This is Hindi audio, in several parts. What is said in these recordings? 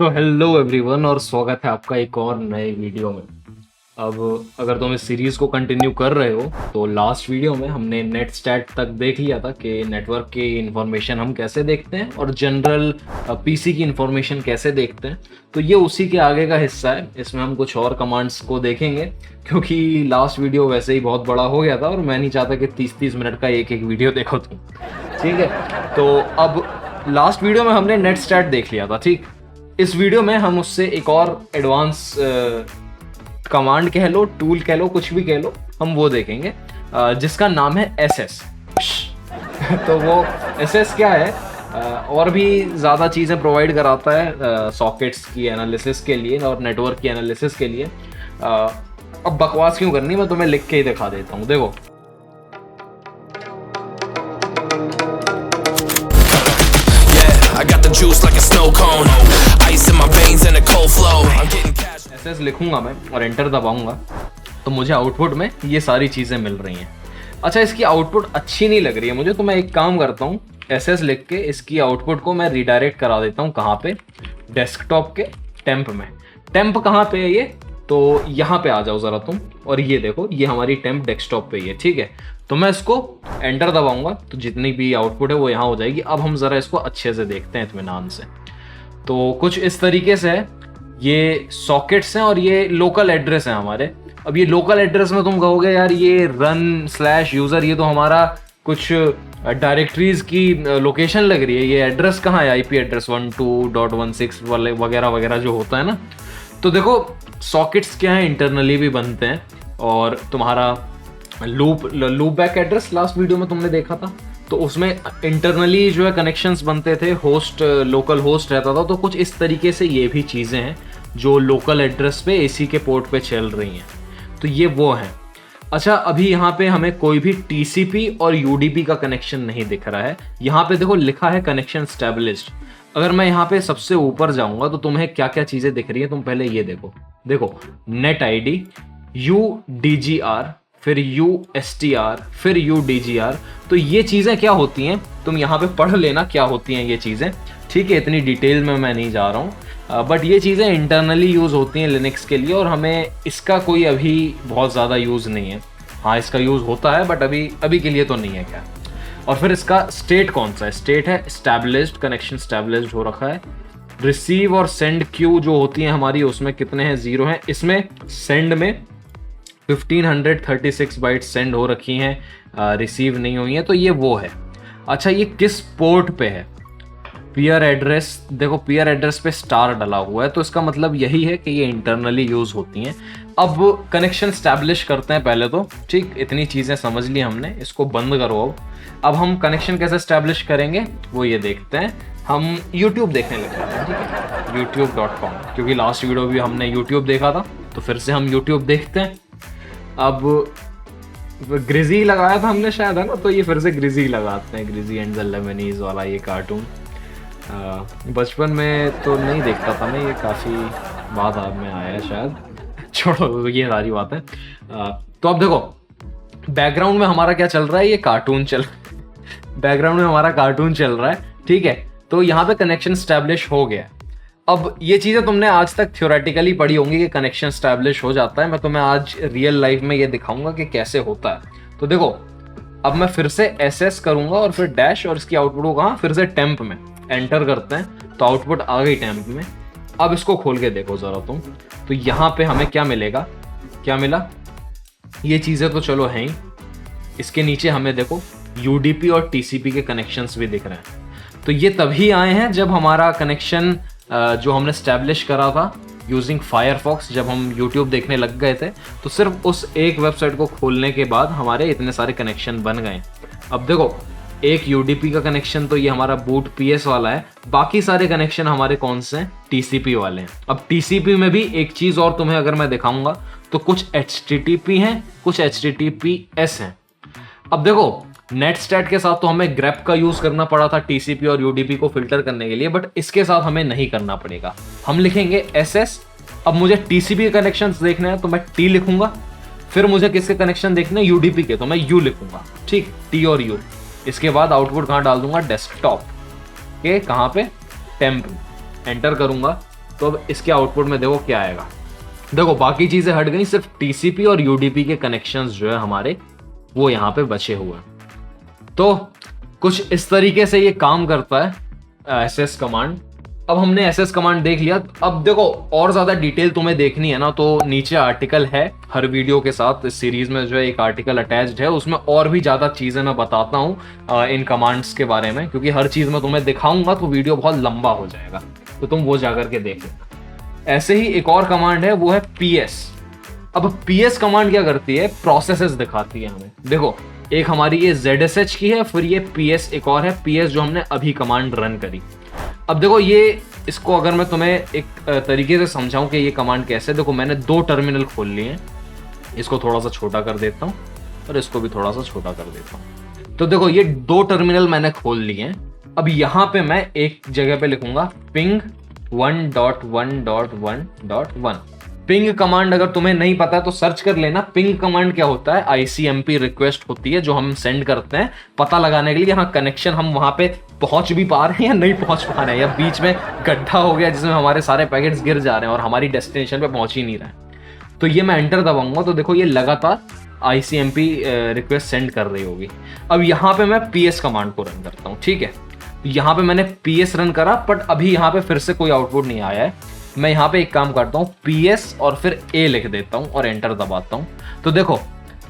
तो हेलो एवरीवन और स्वागत है आपका एक और नए वीडियो में। अब अगर तुम इस सीरीज़ को कंटिन्यू कर रहे हो तो लास्ट वीडियो में हमने नेट स्टैट तक देख लिया था कि नेटवर्क की इंफॉर्मेशन हम कैसे देखते हैं और जनरल पीसी की इंफॉर्मेशन कैसे देखते हैं। तो ये उसी के आगे का हिस्सा है। इसमें हम कुछ और कमांड्स को देखेंगे क्योंकि लास्ट वीडियो वैसे ही बहुत बड़ा हो गया था और मैं नहीं चाहता कि 30-30 मिनट का एक एक वीडियो देखो तुम। ठीक है, तो अब लास्ट वीडियो में हमने नेट स्टैट देख लिया था। ठीक, इस वीडियो में हम उससे एक और एडवांस कमांड कह लो, टूल कह लो, कुछ भी कह लो, हम वो देखेंगे जिसका नाम है एसएस। तो वो एसएस क्या है? और भी ज़्यादा चीज़ें प्रोवाइड कराता है सॉकेट्स की एनालिसिस के लिए और नेटवर्क की एनालिसिस के लिए। अब बकवास क्यों करनी, मैं तुम्हें लिख के ही दिखा देता हूँ। देखो, I got the juice like a snow cone. Ice in my veins and a cold flow. I'm getting cash. SS लिखूंगा मैं और एंटर दबाऊंगा तो मुझे आउटपुट में ये सारी चीज़ें मिल रही हैं। अच्छा, इसकी आउटपुट अच्छी नहीं लग रही है मुझे, तो मैं एक काम करता हूँ, एसएस लिख के इसकी आउटपुट को मैं रीडायरेक्ट करा देता हूँ। कहाँ पे? डेस्कटॉप के टेम्प में। टेम्प कहाँ पे है ये? तो यहाँ पे आ जाओ ज़रा तुम और ये देखो, ये हमारी टेम्प डेस्कटॉप पे ही है। ठीक है, तो मैं इसको एंटर दबाऊंगा तो जितनी भी आउटपुट है वो यहाँ हो जाएगी। अब हम ज़रा इसको अच्छे से देखते हैं इत्मीनान से। तो कुछ इस तरीके से है, ये सॉकेट्स हैं और ये लोकल एड्रेस है हमारे। अब ये लोकल एड्रेस में तुम कहोगे यार ये रन स्लैश यूज़र, ये तो हमारा कुछ डायरेक्टरीज की लोकेशन लग रही है। ये एड्रेस कहाँ है? आईपी एड्रेस 12.16 वाले वगैरह वगैरह जो होता है ना। तो देखो, सॉकेट्स क्या है, इंटरनली भी बनते हैं और तुम्हारा loop back address last video में तुमने देखा था, तो उसमें इंटरनली जो है कनेक्शंस बनते थे, होस्ट लोकल होस्ट रहता था। तो कुछ इस तरीके से ये भी चीज़ें हैं जो लोकल एड्रेस पे एसी के पोर्ट पे चल रही हैं। तो ये वो हैं। अच्छा, अभी यहाँ पे हमें कोई भी टीसीपी और यूडीपी का कनेक्शन नहीं दिख रहा है। यहाँ पे देखो लिखा है कनेक्शन स्टैब्लिश्ड। अगर मैं यहाँ पे सबसे ऊपर जाऊँगा तो तुम्हें क्या क्या चीज़ें दिख रही हैं, तुम पहले ये देखो। देखो, नेट आईडी, UDGR, फिर USTR, फिर UDGR। तो ये चीज़ें क्या होती हैं, तुम यहाँ पे पढ़ लेना क्या होती हैं ये चीज़ें। ठीक है, इतनी डिटेल में मैं नहीं जा रहा हूँ, बट ये चीज़ें इंटरनली यूज़ होती हैं लिनक्स के लिए और हमें इसका कोई अभी बहुत ज़्यादा यूज़ नहीं है। हाँ, इसका यूज़ होता है बट अभी के लिए तो नहीं है क्या। और फिर इसका स्टेट कौन सा है? स्टेट है स्टैब्लिश्ड, कनेक्शन स्टैब्लिश्ड हो रखा है। रिसीव और सेंड क्यू जो होती हैं हमारी, उसमें कितने हैं? 0 हैं। इसमें सेंड में 1536 बाइट सेंड हो रखी हैं, रिसीव नहीं हुई हैं, तो ये वो है। अच्छा, ये किस पोर्ट पे है? पीयर एड्रेस, देखो पीयर एड्रेस पे स्टार डला हुआ है, तो इसका मतलब यही है कि ये इंटरनली यूज होती हैं। अब कनेक्शन स्टैब्लिश करते हैं पहले तो। ठीक, इतनी चीज़ें समझ ली हमने, इसको बंद करो। अब हम कनेक्शन कैसे स्टैब्लिश करेंगे वो ये देखते हैं। हम YouTube देखने लग जाते हैं। ठीक है, youtube.com, क्योंकि लास्ट वीडियो भी हमने YouTube देखा था तो फिर से हम YouTube देखते हैं। अब ग्रिजी लगाया था हमने शायद, है ना, तो ये फिर से ग्रिजी लगाते हैं। ग्रिजी एंड द लेमनीज वाला ये कार्टून बचपन में तो नहीं देखता था मैं, ये काफ़ी बाद में आया है शायद। छोड़ो, ये सारी बात है। तो अब देखो, बैकग्राउंड में हमारा क्या चल रहा है? ये कार्टून बैकग्राउंड में हमारा कार्टून चल रहा है। ठीक है, तो यहाँ पे कनेक्शन स्टैब्लिश हो गया। अब ये चीज़ें तुमने आज तक थ्योरेटिकली पढ़ी होंगी कि कनेक्शन स्टैब्लिश हो जाता है। मैं तुम्हें आज रियल लाइफ में ये दिखाऊंगा कि कैसे होता है। तो देखो, अब मैं फिर से एसएस करूंगा और फिर डैश और इसकी आउटपुट को कहाँ? फिर से टेम्प में एंटर करते हैं तो आउटपुट आ गई टेम्प में। अब इसको खोल के देखो ज़रा तुम, तो यहाँ पे हमें क्या मिलेगा? क्या मिला? ये चीज़ें तो चलो हैं ही, इसके नीचे हमें देखो यूडीपी और टीसीपी के कनेक्शंस भी दिख रहे हैं। तो ये तभी आए हैं जब हमारा कनेक्शन जो हमने स्टैब्लिश करा था यूजिंग फायरफॉक्स, जब हम YouTube देखने लग गए थे, तो सिर्फ उस एक वेबसाइट को खोलने के बाद हमारे इतने सारे कनेक्शन बन गए। अब देखो, एक यूडीपी का कनेक्शन तो ये हमारा बूट पीएस वाला है, बाकी सारे कनेक्शन हमारे कौन से हैं? टीसीपी वाले हैं। अब टीसीपी में भी एक चीज़ और तुम्हें अगर मैं दिखाऊंगा तो कुछ HTTP हैं, कुछ HTTPS हैं। अब देखो, नेट स्टैट के साथ तो हमें ग्रेप का यूज करना पड़ा था टीसीपी और यूडीपी को फिल्टर करने के लिए, बट इसके साथ हमें नहीं करना पड़ेगा। हम लिखेंगे एसएस। अब मुझे टीसीपी के कनेक्शंस देखने हैं तो मैं टी लिखूंगा, फिर मुझे किसके कनेक्शन देखने हैं? यूडीपी के, तो मैं यू लिखूंगा। ठीक, टी और यू। इसके बाद आउटपुट कहाँ डाल दूंगा? डेस्कटॉप के, कहाँ पे? टेम्प। एंटर करूंगा तो अब इसके आउटपुट में देखो क्या आएगा। देखो बाकी चीजें हट गई, सिर्फ टीसीपी और यूडीपी के कनेक्शंस जो है हमारे वो यहाँ पे बचे हुए हैं। तो कुछ इस तरीके से ये काम करता है एसएस कमांड। अब हमने एसएस कमांड देख लिया। अब देखो और ज्यादा डिटेल तुम्हें देखनी है ना, तो नीचे आर्टिकल है हर वीडियो के साथ। इस सीरीज में जो है एक आर्टिकल अटैच्ड है, उसमें और भी ज्यादा चीजें मैं बताता हूँ इन कमांड्स के बारे में, क्योंकि हर चीज मैं तुम्हें दिखाऊंगा तो वीडियो बहुत लंबा हो जाएगा, तो तुम वो जाकर के देख लेना। ऐसे ही एक और कमांड है, वो है पीएस। अब पीएस कमांड क्या करती है, प्रोसेसेस दिखाती है हमें। देखो एक हमारी ये ZSH की है, फिर ये पीएस एक और है, पीएस जो हमने अभी कमांड रन करी। अब देखो ये इसको अगर मैं तुम्हें एक तरीके से समझाऊं कि ये कमांड कैसे, देखो मैंने 2 टर्मिनल खोल लिए हैं, इसको थोड़ा सा छोटा कर देता हूं और इसको भी थोड़ा सा छोटा कर देता हूं। तो देखो ये 2 टर्मिनल मैंने खोल लिए हैं। अब यहां पे मैं एक जगह पे लिखूंगा पिंग 1.1.1.1। पिंग कमांड अगर तुम्हें नहीं पता है तो सर्च कर लेना। पिंग कमांड क्या होता है, ICMP रिक्वेस्ट होती है जो हम सेंड करते हैं पता लगाने के लिए हाँ कनेक्शन हम वहां पे पहुंच भी पा रहे हैं या नहीं पहुंच पा रहे हैं, या बीच में गड्ढा हो गया जिसमें हमारे सारे पैकेट्स गिर जा रहे हैं और हमारी डेस्टिनेशन पे पहुंच ही नहीं रहे हैं। तो ये मैं एंटर दबाऊंगा तो देखो ये लगातार ICMP रिक्वेस्ट सेंड कर रही होगी। अब यहाँ पे मैं PS कमांड को रन करता हूँ, ठीक है। यहाँ पे मैंने PS रन करा, बट अभी यहाँ पे फिर से कोई आउटपुट नहीं आया है। मैं यहाँ पे एक काम करता हूँ, PS और फिर A लिख देता हूँ और एंटर दबाता हूँ। तो देखो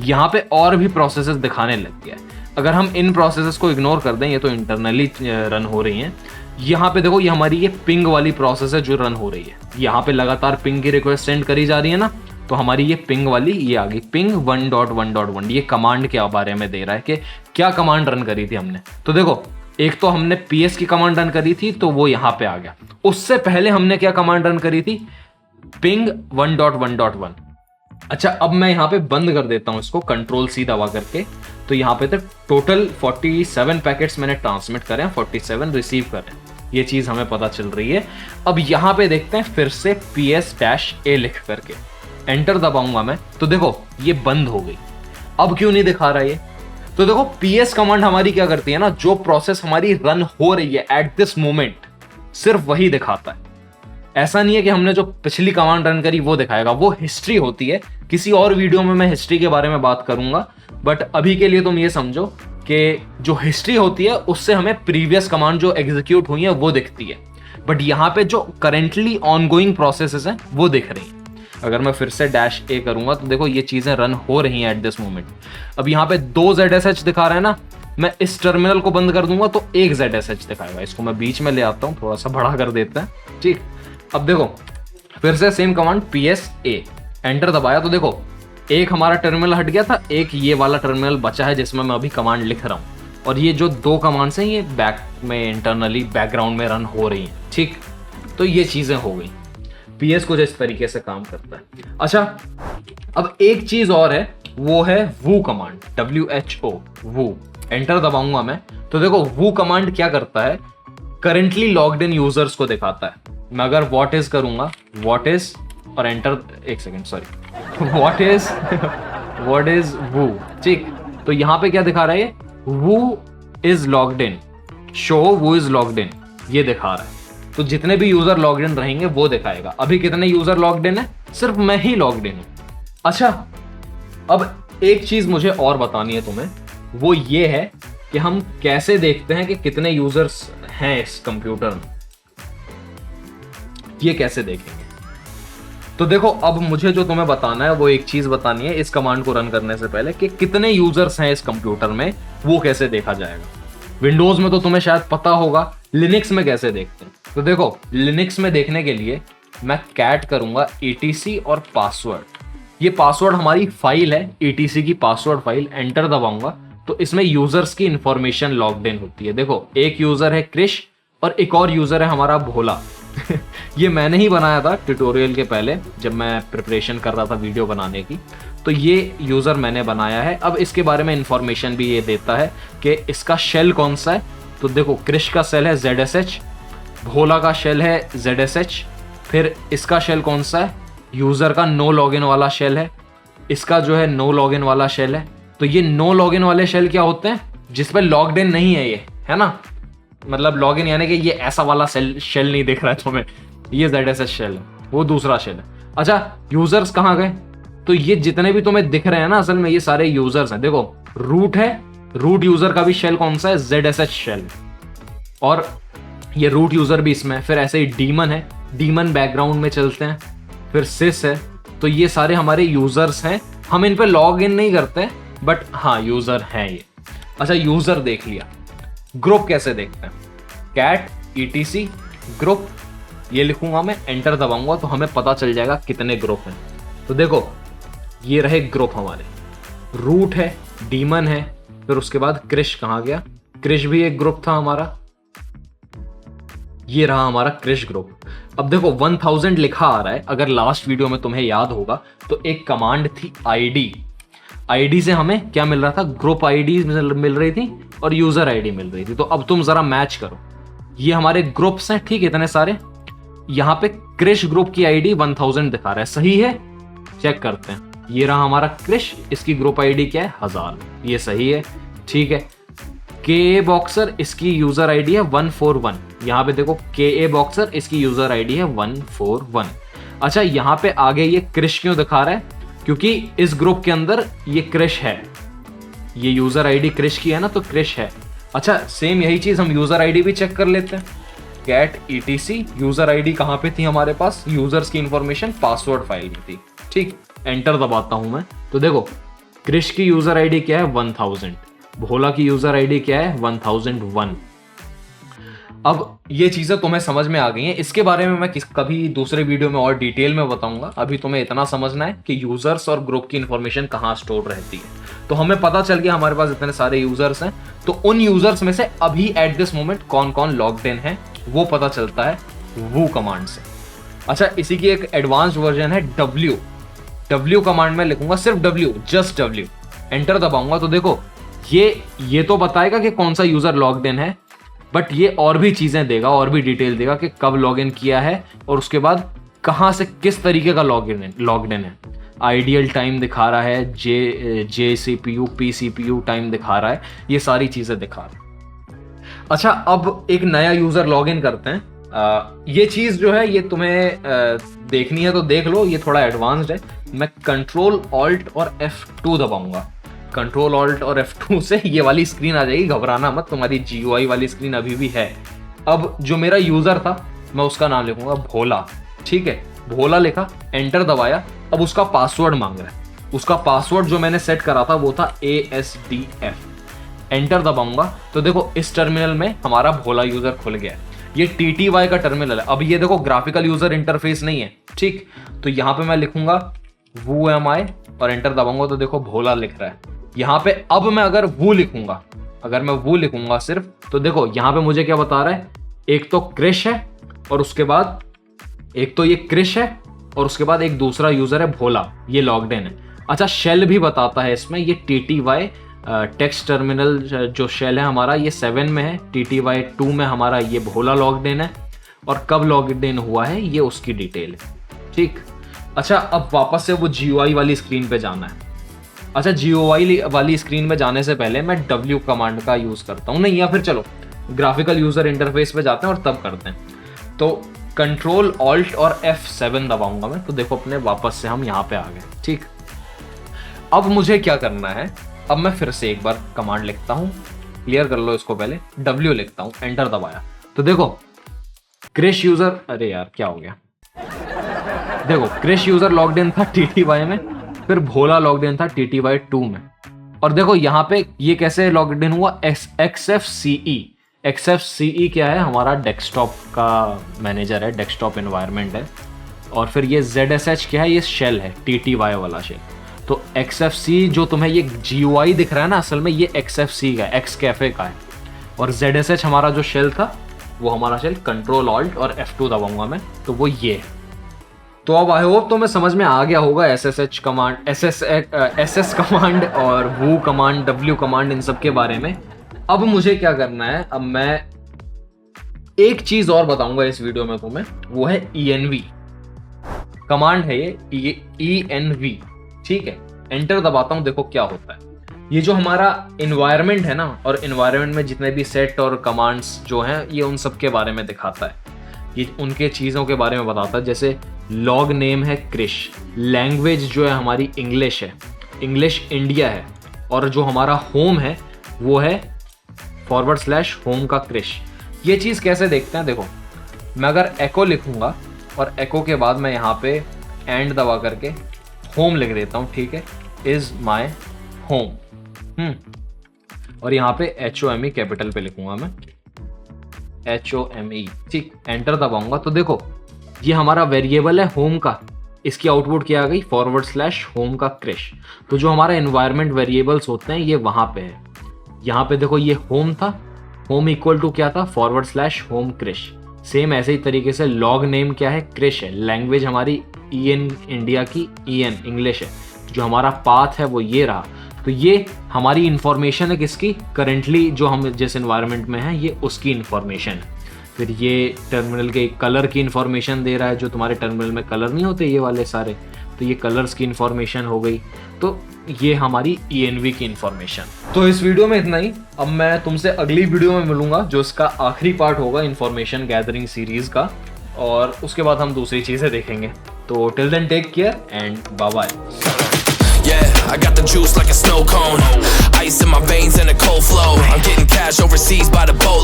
यहाँ पे और भी प्रोसेसेस दिखाने लग गया है। अगर हम इन प्रोसेसेस को इग्नोर कर दें, ये तो इंटरनली रन हो रही हैं। यहाँ पे देखो ये हमारी ये पिंग वाली प्रोसेस है जो रन हो रही है। यहाँ पे लगातार पिंग की रिक्वेस्ट सेंड करी जा रही है ना, तो हमारी ये पिंग वाली ये आ गई, पिंग 1.1.1। ये कमांड के बारे में दे रहा है कि क्या कमांड रन करी थी हमने। तो देखो एक तो हमने PS की कमांड रन करी थी तो वो यहाँ पे आ गया। उससे पहले हमने क्या कमांड रन करी थी, पिंग 1.1.1। अच्छा अब मैं यहाँ पे बंद कर देता हूँ इसको Ctrl+C दबा करके। तो यहाँ पे तक टोटल 47 पैकेट्स मैंने ट्रांसमिट करे हैं, 47 रिसीव करे हैं, ये चीज हमें पता चल रही है। अब यहाँ पे देखते हैं फिर से PS-A लिख करके एंटर दबाऊंगा मैं, तो देखो ये बंद हो गई। अब क्यों नहीं दिखा रहा ये, तो देखो PS कमांड हमारी क्या करती है ना, जो प्रोसेस हमारी रन हो रही है एट दिस मोमेंट सिर्फ वही दिखाता है। ऐसा नहीं है कि हमने जो पिछली कमांड रन करी वो दिखाएगा, वो हिस्ट्री होती है। किसी और वीडियो में मैं हिस्ट्री के बारे में बात करूंगा, बट अभी के लिए तुम ये समझो कि जो हिस्ट्री होती है उससे हमें प्रीवियस कमांड जो एग्जीक्यूट हुई है वो दिखती है, बट यहाँ पे जो करेंटली ऑनगोइंग प्रोसेसेस हैं वो दिख रही हैं। अगर मैं फिर से -A करूंगा तो देखो ये चीजें रन हो रही हैं एट दिस मोमेंट। अब यहाँ पे 2 ZSH दिखा रहा है ना, मैं इस टर्मिनल को बंद कर दूंगा तो 1 ZSH दिखाएगा। इसको मैं बीच में ले आता हूँ, थोड़ा सा बड़ा कर देते हैं, ठीक। अब देखो फिर से सेम कमांड PS-A एंटर दबाया तो देखो एक हमारा टर्मिनल हट गया था, एक ये वाला टर्मिनल बचा है जिसमें मैं अभी कमांड लिख रहा हूँ, और ये जो 2 कमांड्स हैं ये बैक में इंटरनली बैकग्राउंड में रन हो रही हैं, ठीक। तो ये चीजें हो गई। PS कुछ इस तरीके से काम करता है। अच्छा अब एक चीज और है, वो है वो कमांड, WHO वो। एंटर दबाऊंगा मैं तो देखो वो कमांड क्या करता है, करेंटली लॉग्ड इन यूजर्स को दिखाता है। मैं अगर व्हाट इज करूंगा, व्हाट इज और एंटर, एक सेकेंड सॉरी, व्हाट इज वो, ठीक। तो यहां पे क्या दिखा रहा है, वो इज लॉग्ड इन, शो वो इज लॉग्ड इन, ये दिखा रहा है। तो जितने भी यूजर लॉग्ड इन रहेंगे वो दिखाएगा। अभी कितने यूजर लॉग्ड इन है, सिर्फ मैं ही लॉग्ड इन हूं। अच्छा अब एक चीज मुझे और बतानी है तुम्हें, वो ये है कि हम कैसे देखते हैं कि कितने यूजर्स हैं इस कंप्यूटर में, ये कैसे देखेंगे। तो देखो अब मुझे जो तुम्हें बताना है वो एक चीज बतानी है इस कमांड को रन करने से पहले, कि कितने यूजर्स हैं इस कंप्यूटर में, वो कैसे देखा जाएगा। विंडोज में तो तुम्हें शायद पता होगा, लिनक्स में कैसे देखते हैं। तो देखो लिनक्स में देखने के लिए मैं कैट करूंगा etc और पासवर्ड। ये पासवर्ड हमारी फाइल है, etc की पासवर्ड फाइल। एंटर दबाऊंगा तो इसमें यूजर्स की इंफॉर्मेशन लॉग्ड इन होती है। देखो एक यूजर है क्रिश और एक और यूजर है हमारा भोला। ये मैंने ही बनाया था ट्यूटोरियल के पहले, जब मैं प्रिपरेशन कर रहा था वीडियो बनाने की, तो ये यूजर मैंने बनाया है। अब इसके बारे में इंफॉर्मेशन भी ये देता है कि इसका शेल कौन सा है। तो देखो क्रिश का शेल है ZSH, भोला का शेल है ZSH, फिर इसका शेल कौन सा है, यूजर का नो लॉगिन वाला शेल है, इसका जो है नो लॉगिन वाला शेल है। तो ये नो लॉगिन वाले शेल क्या होते हैं, जिसपे लॉग्ड इन नहीं है ये, है ना, मतलब लॉगिन यानी कि ये ऐसा वाला शेल नहीं दिख रहा है तुम्हें, ये ZSH शेल है, वो दूसरा शेल है। अच्छा यूजर्स कहाँ गए? तो ये जितने भी तुम्हें दिख रहे हैं ना असल में ये सारे यूजर्स हैं। देखो रूट है, रूट यूजर का भी शेल कौन सा है? ZSH शेल, और ये रूट यूजर भी इसमें है। फिर ऐसे ही डीमन है, डीमन बैकग्राउंड में चलते हैं, फिर सिस है। तो ये सारे हमारे यूजर्स हैं, हम इन पे लॉग इन नहीं करते बट हाँ यूजर हैं ये। अच्छा यूजर देख लिया, ग्रुप कैसे देखते हैं? कैट etc ग्रुप, ये लिखूंगा मैं, एंटर दबाऊंगा तो हमें पता चल जाएगा कितने ग्रुप हैं। तो देखो ये रहे ग्रुप हमारे, रूट है, डीमन है, फिर उसके बाद क्रिश कहाँ गया? क्रिश भी एक ग्रुप था हमारा, ये रहा हमारा क्रिश ग्रुप। अब देखो 1000 लिखा आ रहा है, अगर लास्ट वीडियो में तुम्हें याद होगा तो एक कमांड थी आईडी से हमें क्या मिल रहा था? ग्रुप आईडी मिल रही थी और यूजर आईडी मिल रही थी। तो अब तुम जरा मैच करो, ये हमारे ग्रुप्स हैं, ठीक, इतने सारे। यहाँ पे क्रिश ग्रुप की आईडी 1000 दिखा रहा है, सही है? चेक करते हैं, ये रहा हमारा क्रिश, इसकी ग्रुप आईडी क्या है? 1000, ये सही है, ठीक है। के बॉक्सर, इसकी यूजर आईडी है 141, यहाँ पे देखो के बॉक्सर, इसकी यूजर आईडी है 141। अच्छा यहाँ पे आगे ये क्रिश क्यों दिखा रहा है? क्योंकि इस ग्रुप के अंदर ये क्रिश है, ये यूजर आईडी क्रिश की है ना, तो क्रिश है। अच्छा सेम यही चीज हम यूजर आईडी भी चेक कर लेते हैं। कैट etc यूजर आईडी कहाँ पे थी हमारे पास? यूजर्स की इंफॉर्मेशन पासवर्ड फाइल में थी, ठीक। एंटर दबाता हूं मैं तो देखो क्रिश की यूजर आईडी क्या है? 1000, भोला की यूजर आईडी क्या है? 1001। अब ये चीजें तुम्हें समझ में आ गई हैं, इसके बारे में मैं कभी दूसरे वीडियो में और डिटेल में बताऊंगा। अभी तुम्हें इतना समझना है कि यूजर्स और ग्रुप की इंफॉर्मेशन कहाँ स्टोर रहती है। तो हमें पता चल गया हमारे पास इतने सारे यूजर्स हैं, तो उन यूजर्स में से अभी एट दिस मोमेंट कौन कौन लॉग्ड इन है वो पता चलता है वो कमांड से। अच्छा इसी की एक एडवांस वर्जन है W कमांड में लिखूंगा सिर्फ W, जस्ट W, एंटर दबाऊंगा तो देखो ये तो बताएगा कि कौन सा यूजर लॉग्ड इन है, बट ये और भी चीजें देगा, और भी डिटेल देगा कि कब लॉगिन किया है और उसके बाद कहां से किस तरीके का लॉग्ड इन है। आइडियल टाइम दिखा रहा है, जे CPU P CPU टाइम दिखा रहा है, ये सारी चीजें दिखा रहा है। अच्छा अब एक नया यूजर लॉगिन करते हैं। ये चीज जो है ये तुम्हें देखनी है तो देख लो, ये थोड़ा एडवांस्ड है। मैं कंट्रोल ऑल्ट और F2 दबाऊंगा, कंट्रोल ऑल्ट और F2 से ये वाली स्क्रीन आ जाएगी, घबराना मत, तुम्हारी GUI वाली स्क्रीन अभी भी है। अब जो मेरा यूजर था मैं उसका नाम लिखूंगा भोला, ठीक है, भोला लिखा, एंटर दबाया। अब उसका पासवर्ड मांग रहा है, उसका पासवर्ड जो मैंने सेट करा था वो था ASDF, एंटर दबाऊंगा तो देखो इस टर्मिनल में हमारा भोला यूजर खुल गया है। ये TTY का टर्मिनल है। अब ये देखो ग्राफिकल यूजर इंटरफेस नहीं है, ठीक, तो यहाँ पे मैं लिखूंगा WMI और एंटर दबाऊंगा तो देखो भोला लिख रहा है यहाँ पे। अब मैं अगर वो लिखूंगा सिर्फ, तो देखो यहाँ पे मुझे क्या बता रहा है? एक तो क्रिश है और उसके बाद एक तो ये क्रिश है और उसके बाद एक दूसरा यूजर है भोला, ये लॉग्ड इन है। अच्छा शेल भी बताता है इसमें, ये TTY टेक्स्ट टर्मिनल जो शेल है हमारा ये 7 में है, TTY 2 में हमारा ये भोला लॉग्ड इन है, और कब लॉग्ड इन हुआ है ये उसकी डिटेल है, ठीक। अच्छा अब वापस से वो GUI वाली स्क्रीन पे जाना है। अच्छा GUI वाली स्क्रीन में जाने से पहले मैं W कमांड का यूज करता हूँ, नहीं या फिर चलो ग्राफिकल यूजर इंटरफेस पे जाते हैं और तब करते हैं। तो कंट्रोल ऑल्ट और F7 दबाऊंगा मैं तो देखो अपने वापस से हम यहाँ पे आ गए, ठीक। अब मुझे क्या करना है? अब मैं फिर से एक बार कमांड लिखता हूँ, क्लियर कर लो इसको, पहले W लिखता हूँ, एंटर दबाया तो देखो क्रिश यूजर, अरे यार क्या हो गया, देखो क्रिश यूजर लॉग्ड इन था TTY में, फिर भोला लॉग्ड इन था TTY 2 में, और देखो यहाँ पे ये कैसे लॉग्ड इन हुआ? XFCE क्या है? हमारा डेस्कटॉप का मैनेजर है, डेस्कटॉप एनवायरनमेंट है। और फिर ये ZSH क्या है? ये शेल है, TTY वाला शेल। तो XFC जो तुम्हें ये GUI दिख रहा है ना, असल में ये XFC का है, Xcafe का है, और ZSH हमारा जो शेल था वो हमारा शेल कंट्रोल ऑल्ट और F2 दबाऊंगा मैं तो वो ये है। तो अब आई होप तुम्हें समझ में आ गया होगा SSH कमांड, SS कमांड और वो कमांड, W कमांड, इन सब के बारे में। अब मुझे क्या करना है? अब मैं एक चीज और बताऊंगा इस वीडियो में तुम्हें, वो है ENV कमांड है, ये ENV, ठीक है। एंटर दबाता हूं, देखो क्या होता है। ये जो हमारा इन्वायरमेंट है ना, और इन्वायरमेंट में जितने भी सेट और कमांड्स जो हैं ये उन सब के बारे में दिखाता है। ये उनके चीज़ों के बारे में बताता है। जैसे लॉग नेम है क्रिश, लैंग्वेज जो है हमारी इंग्लिश है, इंग्लिश इंडिया है, और जो हमारा होम है वो है /होम का क्रिश। ये चीज़ कैसे देखते हैं, देखो मैं अगर एको लिखूंगा और एको के बाद मैं यहाँ पे एंड दबा करके होम लिख देता हूँ, ठीक है, इज माई होम, और यहाँ पे HOME कैपिटल पे लिखूंगा मैं, HOME, ठीक, एंटर दबाऊंगा तो देखो ये हमारा वेरिएबल है होम का, इसकी आउटपुट क्या आ गई /होम का क्रिश। तो जो हमारा एनवायरनमेंट वेरिएबल्स होते हैं ये वहां पे है। यहाँ पे देखो ये होम था, होम इक्वल टू क्या था /होम क्रिश। सेम ऐसे ही तरीके से लॉग नेम क्या है क्रिश है, लैंग्वेज हमारी EN इंडिया की EN इंग्लिश है, जो हमारा पाथ है वो ये रहा। तो ये हमारी इंफॉर्मेशन है किसकी, करेंटली जो हम जिस एनवायरनमेंट में है ये उसकी इंफॉर्मेशन है। फिर ये टर्मिनल के कलर की इंफॉर्मेशन दे रहा है, जो तुम्हारे टर्मिनल में कलर नहीं होते ये वाले सारे, तो ये कलर्स की इंफॉर्मेशन हो गई। तो ये हमारी ENV की इंफॉर्मेशन। तो इस वीडियो में इतना ही। अब मैं तुमसे अगली वीडियो में मिलूंगा जो इसका आखिरी पार्ट होगा इंफॉर्मेशन गैदरिंग सीरीज का, और उसके बाद हम दूसरी चीजें देखेंगे। तो till then take care and bye bye. Yeah, I got the juice like a snow cone. Ice in my veins and a cold flow. I'm getting cash overseas by the boatload.